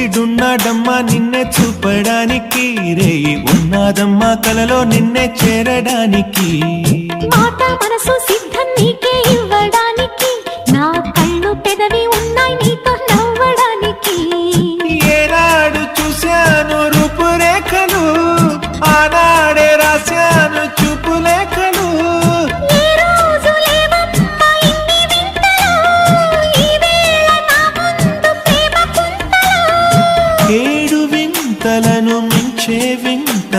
సూర్యుడున్నాడమ్మా నిన్నే చూపడానికి, రేయి ఉన్నాదమ్మా కలలో నిన్నే చేరడానికి. మాట మనసు సిద్ధం నీకే ఇవ్వడానికి, నా కళ్ళు పెదవి ఉన్నాయి నీతో నవ్వడానికి. ఏనాడు చూశాను రూపురేఖలు, ఆనాడే రాశాను చూపులేఖలు. ఏ రోజు లేవమ్మా ఇన్ని వింతలు, ఈ వేళ నా ముందు ప్రేమ కుంతలు. ఏడు వింతలను మించే వింత